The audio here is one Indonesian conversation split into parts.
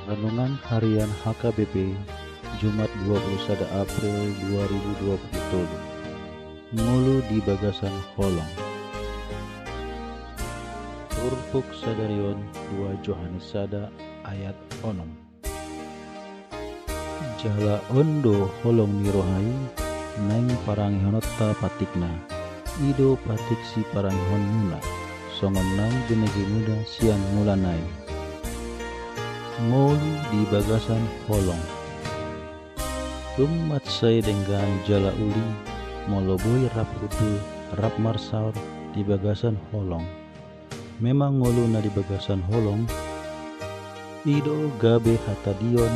Renungan Harian HKBP Jumat 21 April 2020. Ngulu di bagasan holong. Turpuk sadarion 2 Johanes sada ayat onom. Jala ondo holong nirohai naing parangihonota patikna. Ido patik si parangihon muna. Songon nang jenegi muda sian mulanai. Ngolu di bagasan holong. Umat saya dengan jala uli moloboi rap hudu rap marsaur di bagasan holong. Memang ngolu na di bagasan holong. Ido gabe hatadion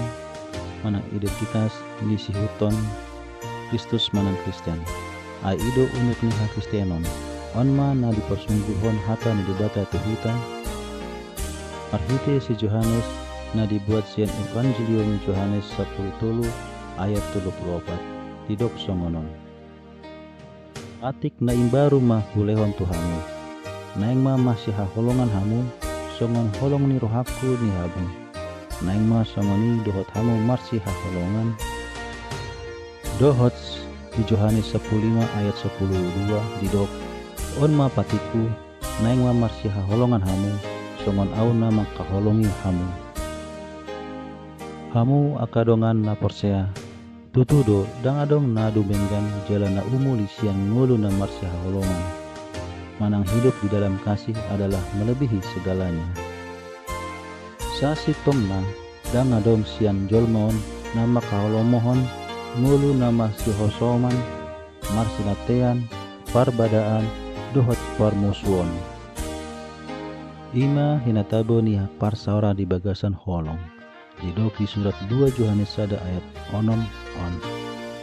manang identitas ngisi huton Kristus manang Kristen. Ai ido unuk niha Kristenon. Onma na di persungguhon hata ni debata tuhita. Arhite si Johanes na dibuat sian Evangelium Johanes 10 ayat 34 tidok songonon. Atik na imbaru mah bulehon Tuhanmu. Naing mah masih haholongan hamu songon holong ni rohaku ni habu. Naing mah songoni dohot hamu marsi haholongan. Dohot di Johanes 15 ayat 10 didok. On ma patiku naing mah marsi haholongan hamu songon auna makaholongi hamu. Hamu akadongan na porsea tutudo dang adong na dumenggan jalan na umuli siang ngulu na marsi haholongan. Manang hidup di dalam kasih adalah melebihi segalanya. Sasi tomna dang adong sian jolmon nama kaholomohon ngulu nama si hosoman marsi latean parbadaan dohot parmusuon. Ima hinatabo ni parsaora di bagasan holong. Didok di surat 2 Johanes sada ayat onom on.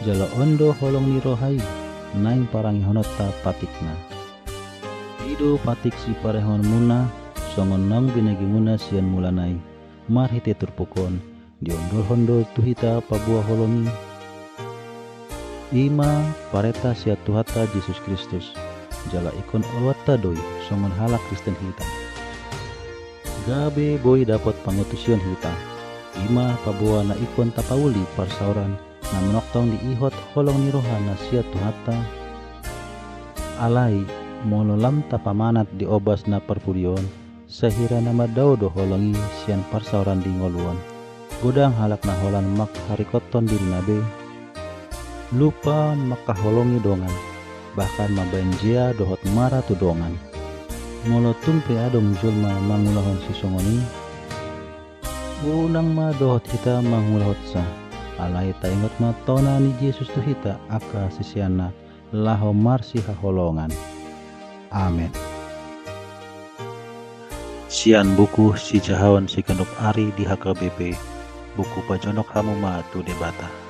Jala ondo holong ni rohai naing parangihonota patikna. Ido patik si parehon muna songon nang binagi muna sian mulanai. Marhite turpukon diondol hondo tuhita pabuah holongi. Ima pareta sia tuhata Yesus Kristus. Jala ikon olwata doi songon halak Kristen hita. Gabe boy dapat pangutusion hita. Ima pabuah na ikon tapauli parsauran na menoktong di ihot holong ni rohana sia tuhata. Alai mololam tapamanat di obas na parpurion sahira nama daudo holongi sian parsauran di ngoluan. Godang halak na holan mak harikoton diri nabe. Lupa makaholongi dongan. Bahkan mabanjia dohot mara tu dongan. Molo tumpe adong julma mangulahon si songoni. Unang ma dohot hita mangulahot sa. Alay taingot ma tona ni Yesus tu hita aka sisiana laho marsi haholongan. Amen. Sian buku si jahawan si kendok ari di HKBP. Buku pajonok hamu ma tu debata.